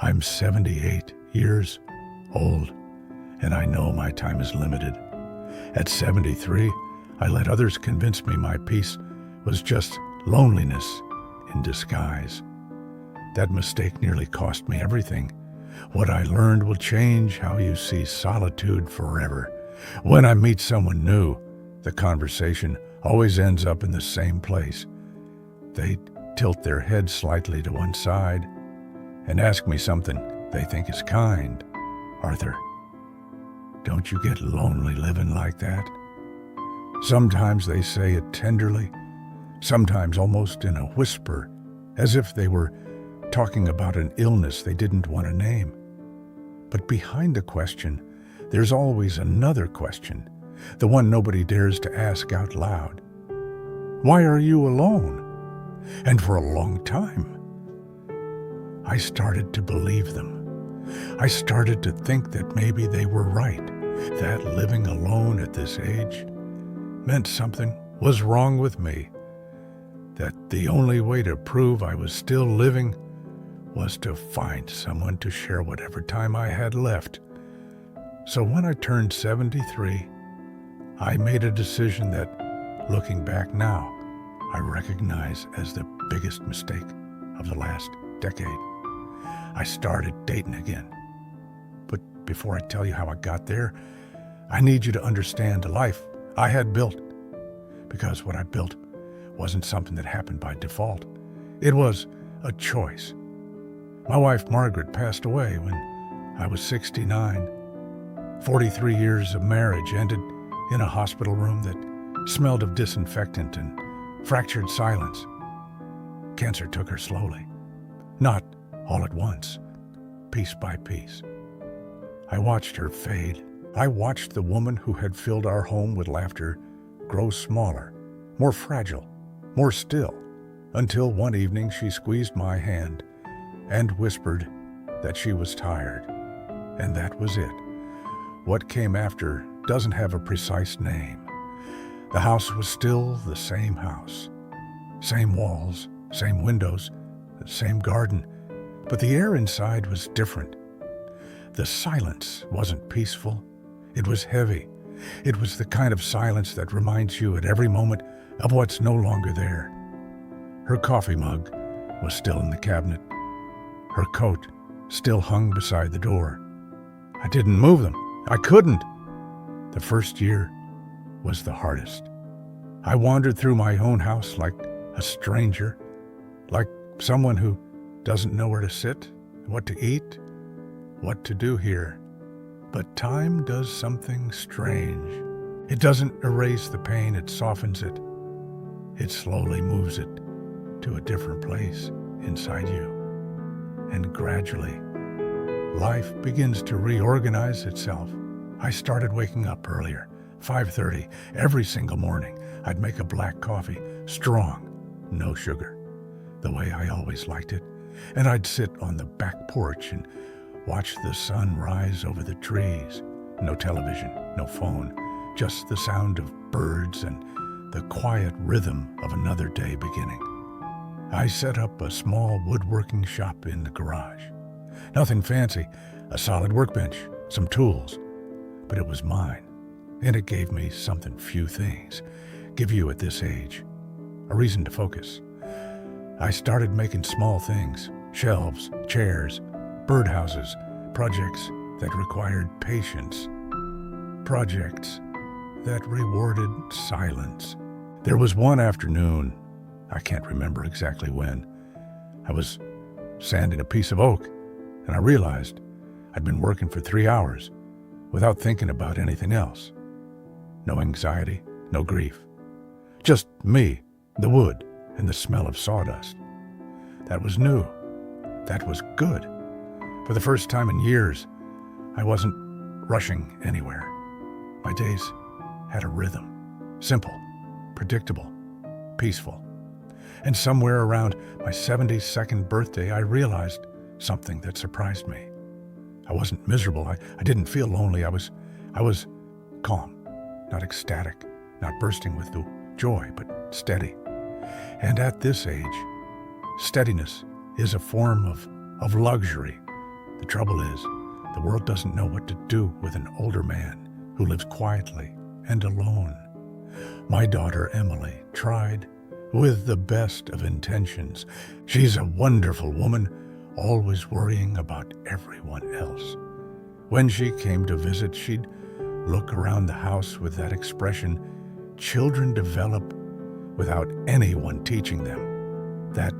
I'm 78 years old, and I know my time is limited. At 73, I let others convince me my peace was just loneliness in disguise. That mistake nearly cost me everything. What I learned will change how you see solitude forever. When I meet someone new, the conversation always ends up in the same place. They tilt their head slightly to one side and ask me something they think is kind. Arthur, don't you get lonely living like that? Sometimes they say it tenderly, sometimes almost in a whisper, as if they were talking about an illness they didn't want to name. But behind the question, there's always another question, the one nobody dares to ask out loud. Why are you alone? And for a long time, I started to believe them. I started to think that maybe they were right, that living alone at this age meant something was wrong with me, that the only way to prove I was still living was to find someone to share whatever time I had left. So when I turned 73, I made a decision that, looking back now, I recognize as the biggest mistake of the last decade. I started dating again. But before I tell you how I got there, I need you to understand the life I had built. Because what I built wasn't something that happened by default. It was a choice. My wife, Margaret, passed away when I was 69. 43 years of marriage ended in a hospital room that smelled of disinfectant and fractured silence. Cancer took her slowly, not all at once, piece by piece. I watched her fade. I watched the woman who had filled our home with laughter grow smaller, more fragile, more still, until one evening she squeezed my hand and whispered that she was tired. And that was it. What came after doesn't have a precise name. The house was still the same house. Same walls, same windows, same garden, but the air inside was different. The silence wasn't peaceful. It was heavy. It was the kind of silence that reminds you at every moment of what's no longer there. Her coffee mug was still in the cabinet. Her coat still hung beside the door. I didn't move them. I couldn't. The first year was the hardest. I wandered through my own house like a stranger, like someone who doesn't know where to sit, what to eat, what to do here. But time does something strange. It doesn't erase the pain, it softens it. It slowly moves it to a different place inside you. And gradually, life begins to reorganize itself. I started waking up earlier, 5:30, every single morning. I'd make a black coffee, strong, no sugar, the way I always liked it. And I'd sit on the back porch and watch the sun rise over the trees. No television, no phone, just the sound of birds and the quiet rhythm of another day beginning. I set up a small woodworking shop in the garage. Nothing fancy, a solid workbench, some tools. But it was mine, and it gave me something few things give you at this age, a reason to focus. I started making small things, shelves, chairs, birdhouses, projects that required patience, projects that rewarded silence. There was one afternoon, I can't remember exactly when, I was sanding a piece of oak, and I realized I'd been working for 3 hours without thinking about anything else. No anxiety, no grief. Just me, the wood, and the smell of sawdust. That was new. That was good. For the first time in years, I wasn't rushing anywhere. My days had a rhythm. Simple, predictable, peaceful. And somewhere around my 72nd birthday, I realized something that surprised me. I wasn't miserable. I didn't feel lonely. I was calm, not ecstatic, not bursting with the joy, but steady. And at this age, steadiness is a form of luxury The trouble is, the world doesn't know what to do with an older man who lives quietly and alone. My daughter Emily tried with the best of intentions. She's a wonderful woman, always worrying about everyone else. When she came to visit, she'd look around the house with that expression children develop without anyone teaching them. That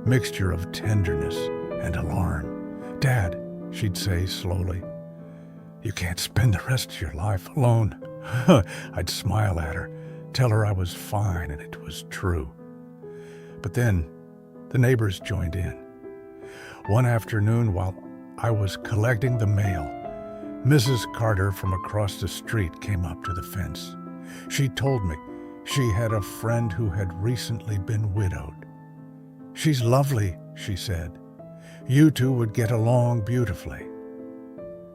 mixture of tenderness and alarm. "Dad," she'd say slowly, "you can't spend the rest of your life alone." I'd smile at her, tell her I was fine and it was true. But then the neighbors joined in. One afternoon while I was collecting the mail, Mrs. Carter from across the street came up to the fence. She told me she had a friend who had recently been widowed. "She's lovely," she said. "You two would get along beautifully."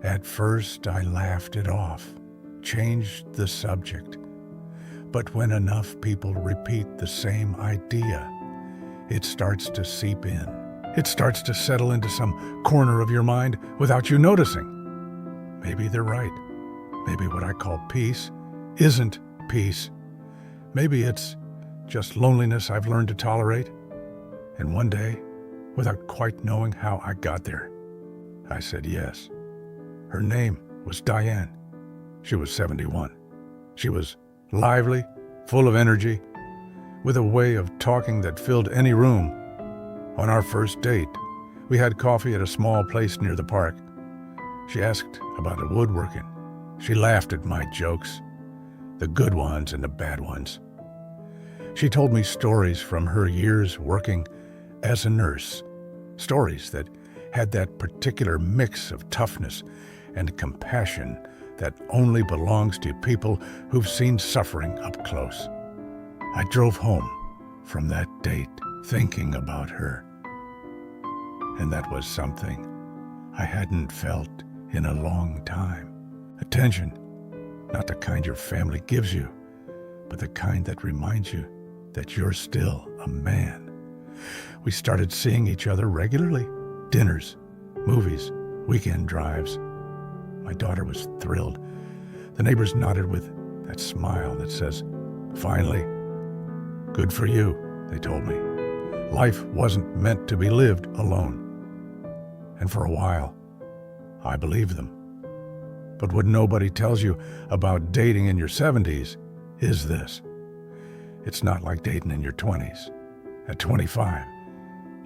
At first I laughed it off, changed the subject. But when enough people repeat the same idea, it starts to seep in. It starts to settle into some corner of your mind without you noticing. Maybe they're right. Maybe what I call peace isn't peace. Maybe it's just loneliness I've learned to tolerate. And one day, without quite knowing how I got there, I said yes. Her name was Diane. She was 71. She was lively, full of energy, with a way of talking that filled any room. On our first date, we had coffee at a small place near the park. She asked about the woodworking. She laughed at my jokes, the good ones and the bad ones. She told me stories from her years working as a nurse, stories that had that particular mix of toughness and compassion that only belongs to people who've seen suffering up close. I drove home from that date thinking about her. And that was something I hadn't felt in a long time. Attention, not the kind your family gives you, but the kind that reminds you that you're still a man. We started seeing each other regularly. Dinners, movies, weekend drives. My daughter was thrilled. The neighbors nodded with that smile that says, "Finally." "Good for you," they told me. Life wasn't meant to be lived alone. And for a while, I believed them. But what nobody tells you about dating in your 70s is this. It's not like dating in your 20s. At 25,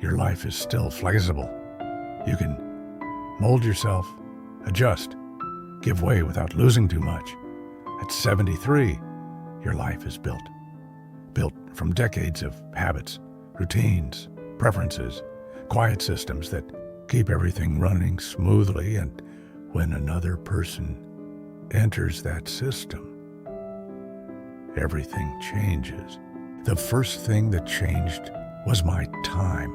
your life is still flexible. You can mold yourself, adjust, give way without losing too much. At 73, your life is built from decades of habits, routines, preferences, quiet systems that keep everything running smoothly. And when another person enters that system, everything changes. The first thing that changed was my time.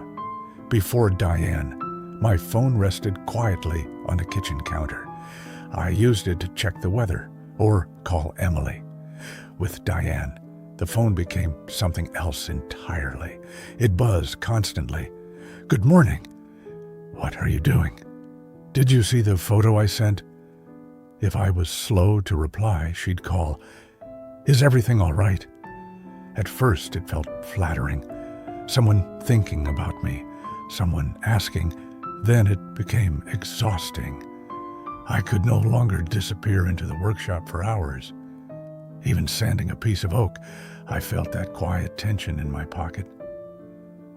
Before Diane, my phone rested quietly on the kitchen counter. I used it to check the weather or call Emily. With Diane, the phone became something else entirely. It buzzed constantly. "Good morning. What are you doing? Did you see the photo I sent?" If I was slow to reply, she'd call, "Is everything all right?" At first, it felt flattering. Someone thinking about me, someone asking. Then it became exhausting. I could no longer disappear into the workshop for hours. Even sanding a piece of oak, I felt that quiet tension in my pocket,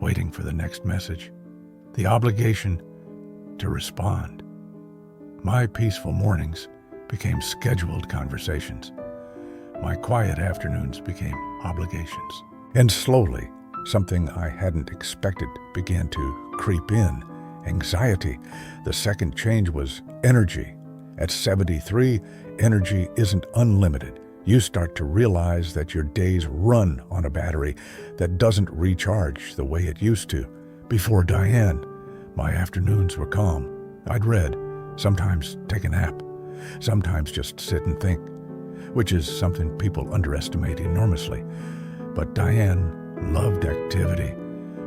waiting for the next message, the obligation to respond. My peaceful mornings became scheduled conversations. My quiet afternoons became obligations. And slowly, something I hadn't expected began to creep in. Anxiety. The second change was energy. At 73, energy isn't unlimited. You start to realize that your days run on a battery that doesn't recharge the way it used to. Before Diane, my afternoons were calm. I'd read, sometimes take a nap, sometimes just sit and think, which is something people underestimate enormously. But Diane loved activity,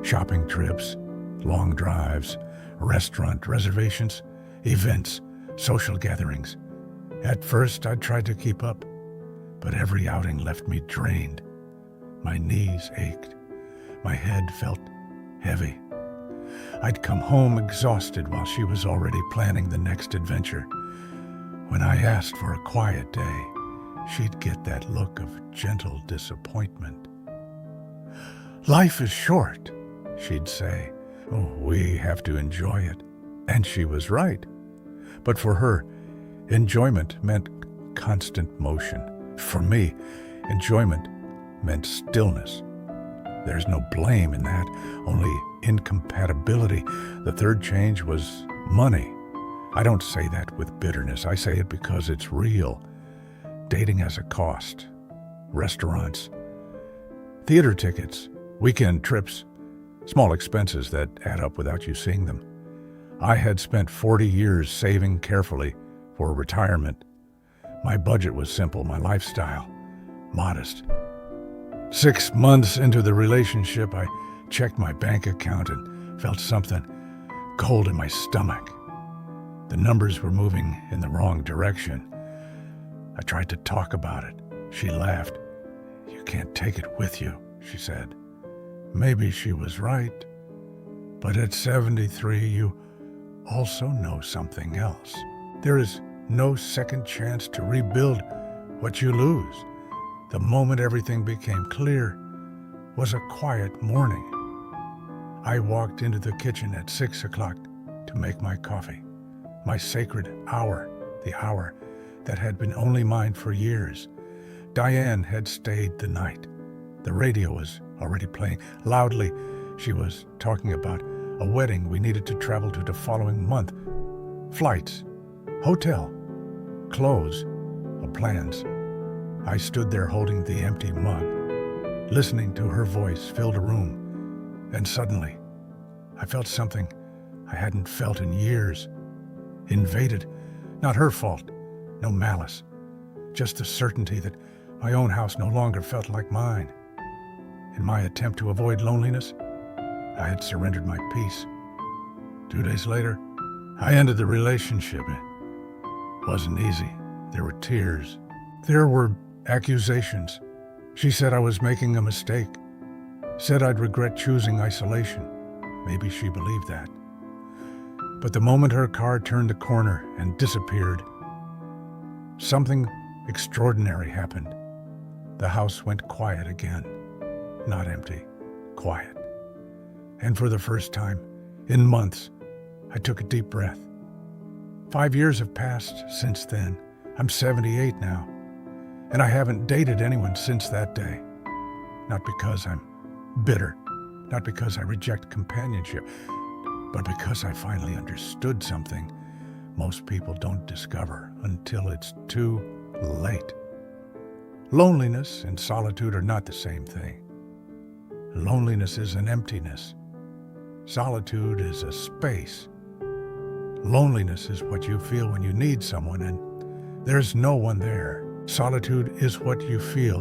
shopping trips, long drives, restaurant reservations. events, social gatherings. At first, I tried to keep up, but every outing left me drained. My knees ached. My head felt heavy. I'd come home exhausted while she was already planning the next adventure. When I asked for a quiet day, she'd get that look of gentle disappointment. "Life is short," she'd say. "Oh, we have to enjoy it." And she was right. But for her, enjoyment meant constant motion. For me, enjoyment meant stillness. There's no blame in that, only incompatibility. The third change was money. I don't say that with bitterness. I say it because it's real. Dating has a cost. Restaurants, theater tickets, weekend trips, small expenses that add up without you seeing them. I had spent 40 years saving carefully for retirement. My budget was simple, my lifestyle modest. 6 months into the relationship, I checked my bank account and felt something cold in my stomach. The numbers were moving in the wrong direction. I tried to talk about it. She laughed. "You can't take it with you," she said. Maybe she was right. But at 73, you also know something else. There is no second chance to rebuild what you lose. The moment everything became clear was a quiet morning. I walked into the kitchen at 6 o'clock to make my coffee. My sacred hour, the hour that had been only mine for years. Diane had stayed the night. The radio was already playing. Loudly, she was talking about a wedding we needed to travel to the following month. Flights, hotel, clothes, plans. I stood there holding the empty mug. Listening to her voice filled a room. And suddenly, I felt something I hadn't felt in years. Invaded. Not her fault. No malice. Just the certainty that my own house no longer felt like mine. In my attempt to avoid loneliness, I had surrendered my peace. 2 days later, I ended the relationship. It wasn't easy. There were tears. There were accusations. She said I was making a mistake. Said I'd regret choosing isolation. Maybe she believed that. But the moment her car turned the corner and disappeared, something extraordinary happened. The house went quiet again. Not empty, quiet. And for the first time, in months, I took a deep breath. 5 years have passed since then. I'm 78 now, and I haven't dated anyone since that day. Not because I'm bitter, not because I reject companionship, but because I finally understood something most people don't discover until it's too late. Loneliness and solitude are not the same thing. Loneliness is an emptiness. Solitude is a space. Loneliness is what you feel when you need someone and there's no one there. Solitude is what you feel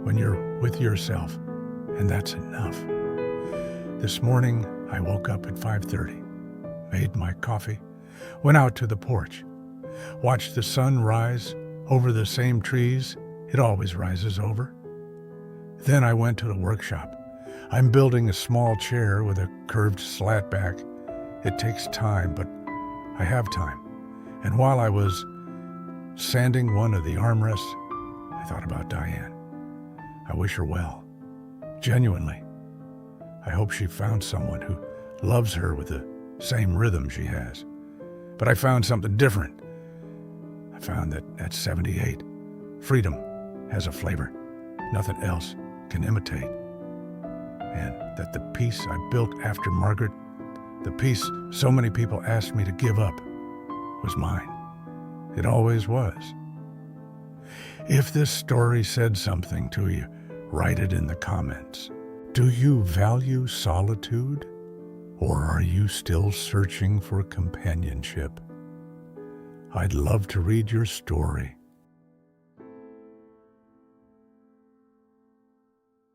when you're with yourself, and that's enough. This morning, I woke up at 5:30, made my coffee, went out to the porch, watched the sun rise over the same trees it always rises over. Then I went to the workshop. I'm building a small chair with a curved slat back. It takes time, but I have time. And while I was sanding one of the armrests, I thought about Diane. I wish her well. Genuinely. I hope she found someone who loves her with the same rhythm she has. But I found something different. I found that at 78, freedom has a flavor nothing else can imitate. And that the peace I built after Margaret, the peace so many people asked me to give up, was mine. It always was. If this story said something to you, write it in the comments. Do you value solitude, or are you still searching for companionship? I'd love to read your story.